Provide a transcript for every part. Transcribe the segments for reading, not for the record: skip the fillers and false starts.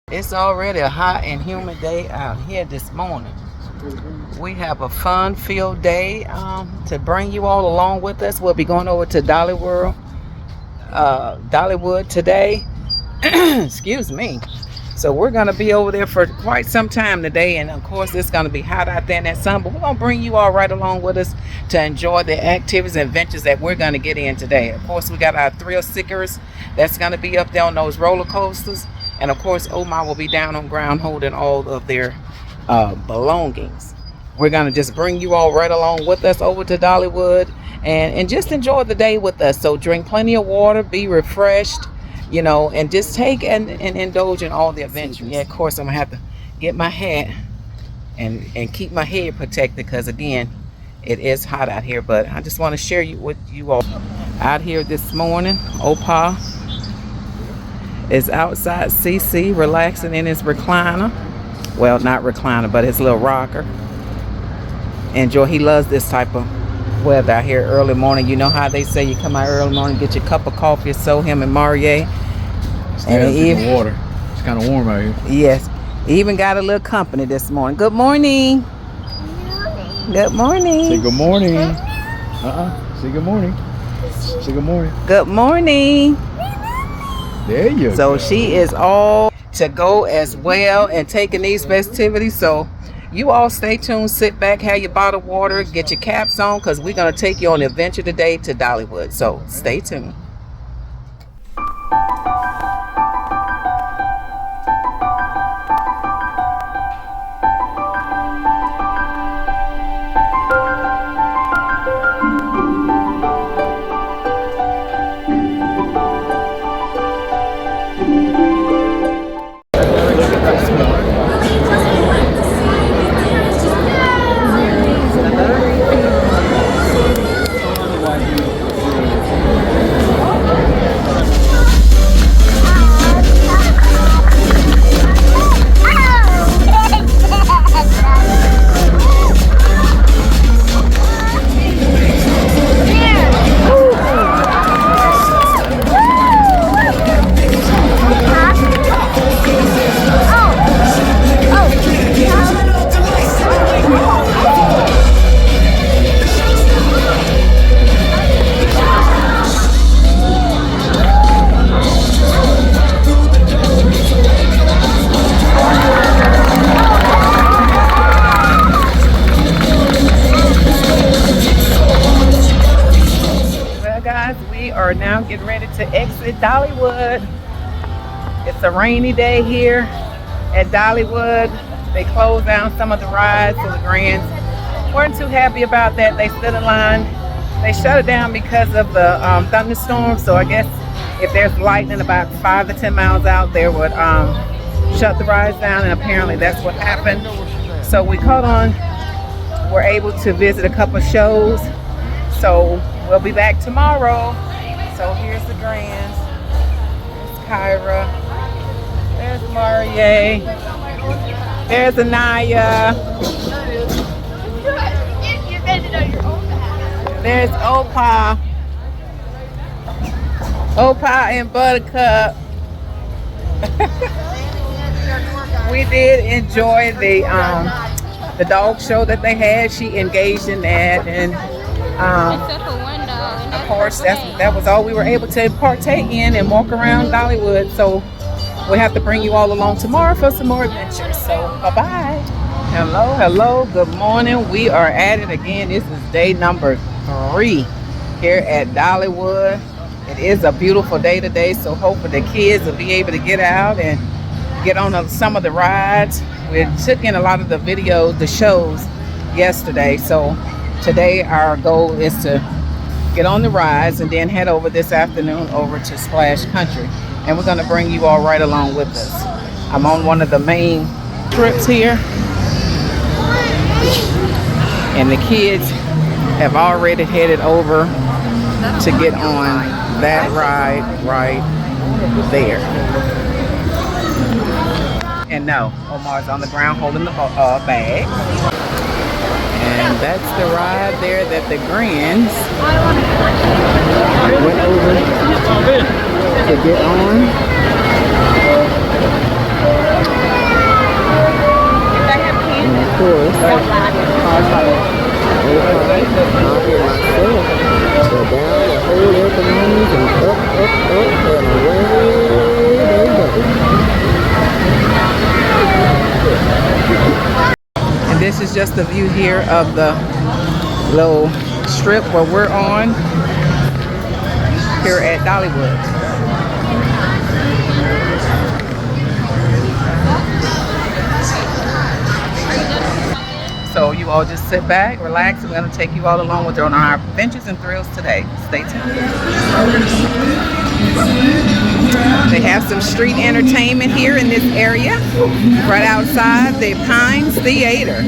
It's already a hot and humid day out here this morning. We have a fun-filled day to bring you all along with us. We'll be going over to Dollywood today. Excuse me. So we're going to be over there for quite some time today, and of course it's going to be hot out there in that sun, but we're going to bring you all right along with us to enjoy the activities and adventures that we're going to get in today. Of course, we got our thrill seekers that's going to be up there on those roller coasters, and of course Omar will be down on ground holding all of their belongings. We're going to just bring you all right along with us over to Dollywood and just enjoy the day with us. So drink plenty of water, be refreshed, you know, and just take and indulge in all the adventure. Yeah, of course, I'm gonna have to get my hat and keep my head protected because again, it is hot out here. But I just want to share with you all out here this morning. Opa is outside CC relaxing in his recliner. Well, not recliner, but his little rocker. Enjoy. He loves this type of weather out here early morning. You know how they say you come out early morning, get your cup of coffee. So him and Marie. And even water. It's kind of warm out here. Yes. Even got a little company this morning. Good morning. Good morning. Say good morning. Say good morning. Say good morning. Good morning. There you go. So she is all to go as well and taking these festivities. So you all stay tuned, sit back, have your bottled water, get your caps on, because we're going to take you on an adventure today to Dollywood. So stay tuned. Are now getting ready to exit Dollywood. It's a rainy day here at Dollywood. They closed down some of the rides, so the grands weren't too happy about that. They stood in line. They shut it down because of the thunderstorm. So I guess if there's lightning about 5 to 10 miles out, they would shut the rides down, and apparently that's what happened. So we caught on. We're able to visit a couple shows. So we'll be back tomorrow. So here's the grands. There's Kyra. There's Marie. There's Anaya. There's Opa. Opa and Buttercup. We did enjoy the dog show that they had. She engaged in that, and of course, that was all we were able to partake in and walk around Dollywood. So we have to bring you all along tomorrow for some more adventures. So bye-bye. Hello, good morning. We are at it again. This is day number 3 here at Dollywood. It is a beautiful day today, so hopefully the kids will be able to get out and get on some of the rides. We took in a lot of the videos, the shows yesterday. So today our goal is to get on the rides and then head over this afternoon over to Splash Country, and we're going to bring you all right along with us. I'm on one of the main trips here, and the kids have already headed over to get on that ride right there. And no, Omar's on the ground holding the bag. And that's the ride there that the grands went over to get on. course. Cars like out here myself. Go down and hold their belongings and up, and away they go. And this is just the view here of the little strip where we're on here at Dollywood. So you all just sit back, relax. We're going to take you all along with on our adventures and thrills today. Stay tuned. They have some street entertainment here in this area, right outside the Pines Theater.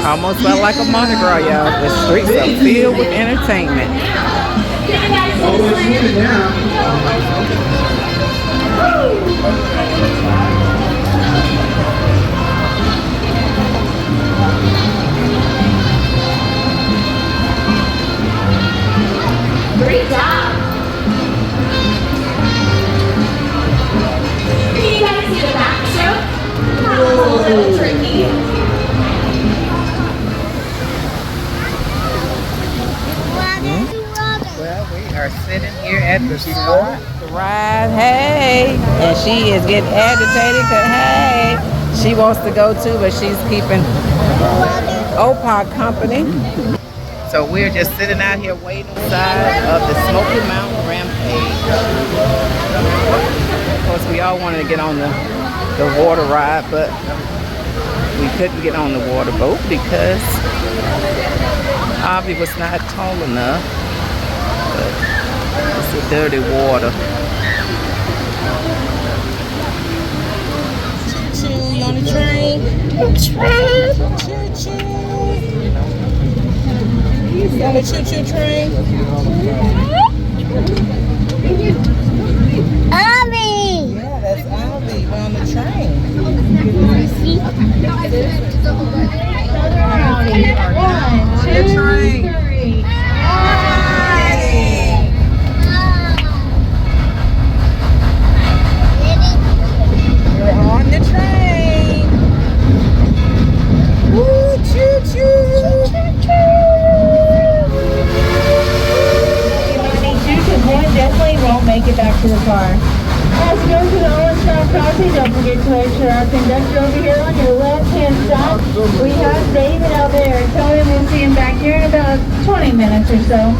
Almost felt like a Mardi Gras, y'all. The streets are filled with entertainment. Great job. Can you guys see the back stroke? That was a little tricky. Well, we are sitting here at the start to ride. Hey, and she is getting agitated because, hey, she wants to go too, but she's keeping Opa company. So we're just sitting out here waiting outside of the Smoky Mountain Rampage. Of course, we all wanted to get on the water ride, but we couldn't get on the water boat because Avi was not tall enough. But it's the dirty water. Choo-choo, you on the train? Choo-choo. You on the choo-choo train? Abby! Yeah, that's Avi. We're on the train. On the train. We're on the train. Woo, choo-choo. One definitely won't make it back to the car. As you go to the Orange Stop crossing, don't forget to make sure our conductor over here on your left-hand side. We have David out there. Tell him we'll see him back here in about 20 minutes or so.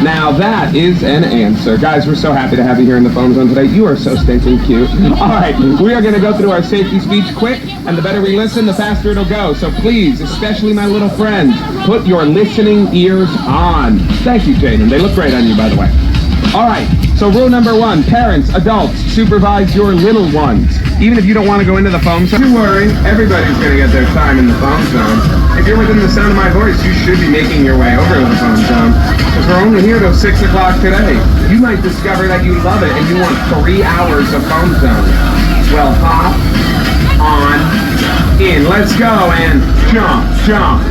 Now that is an answer. Guys, we're so happy to have you here in the phone zone today. You are so stinking cute. All right, we are going to go through our safety speech quick, and the better we listen, the faster it'll go. So please, especially my little friends, put your listening ears on. Thank you, Jaden. They look great on you, by the way. All right, so rule number 1, parents, adults, supervise your little ones. Even if you don't want to go into the phone zone, don't worry, everybody's going to get their time in the phone zone. If you're within the sound of my voice, you should be making your way over to the phone zone. Because we're only here till 6 o'clock today. You might discover that you love it and you want 3 hours of phone zone. Well, hop on in. Let's go and jump, jump,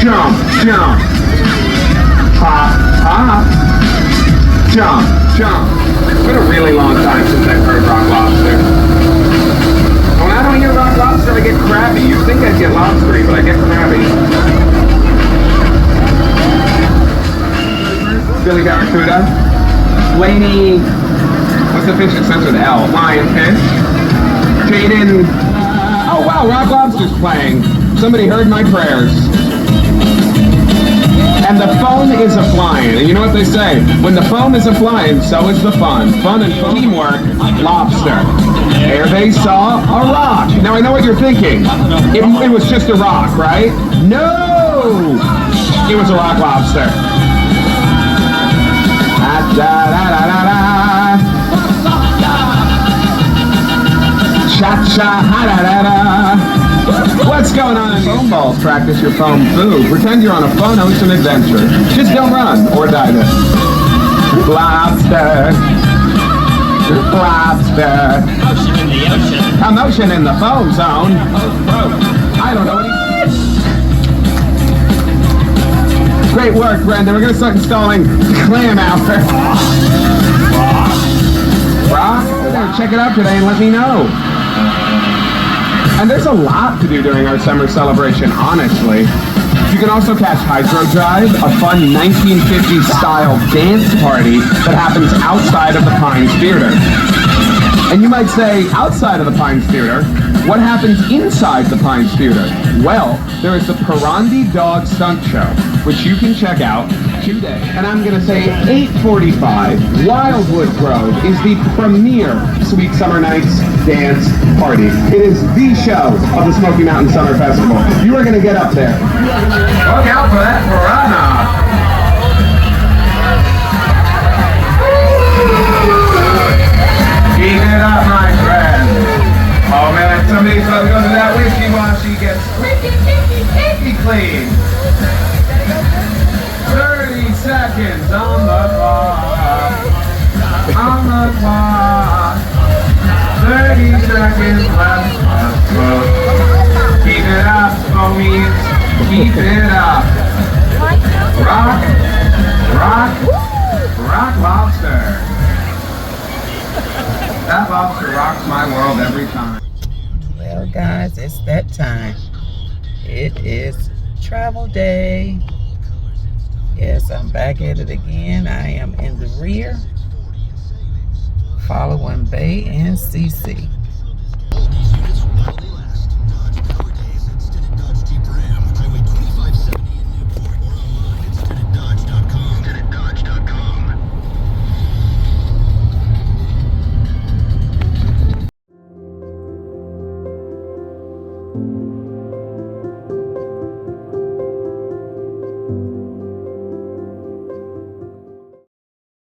jump, jump. Hop, hop. Jump, jump. It's been a really long time since I've heard Rock Lobster. When I don't hear Rock Lobster, I get crabby. You'd think I'd get lobstery, but I get crabby. Billy Barracuda. Laney. What's the fish that starts with L? Lionfish. Jaden. Oh wow, Rock Lobster's playing. Somebody heard my prayers. And the phone is a-flying. And you know what they say? When the phone is a-flying, so is the fun. Fun and teamwork, lobster. There they saw a rock. Now I know what you're thinking. It was just a rock, right? No! It was a rock lobster. Cha-cha-ha-da-da-da. What's going on in foam balls? Practice your foam food. Pretend you're on a fun ocean adventure. Just don't run or dive in. Lobster. Lobster. Motion in the ocean. A motion in the foam zone. I don't know what Great work, Brendan. We're going to start installing clam hour. Rock? Check it out today and let me know. And there's a lot to do during our summer celebration, honestly. You can also catch Hydro Drive, a fun 1950s style dance party that happens outside of the Pines Theater. And you might say, outside of the Pines Theater, what happens inside the Pines Theater? Well, there is the Pirandi Dog Stunt Show, which you can check out today. And I'm going to say 8:45, Wildwood Grove is the premier Sweet Summer Nights dance party. It is the show of the Smoky Mountain Summer Festival. You are going to get up there. Look out for that piranha. Keep it up, my friend. Oh man, somebody's about to go to that wishy-washy, get squeaky clean. 30 seconds on the clock. On the clock. 30 seconds left. Keep it up, homies. Keep it up. Rock lobster. That lobster rocks my world every time. Well, guys, it's that time. It is travel day. Yes, I'm back at it again. I am in the rear, following Bay and CC.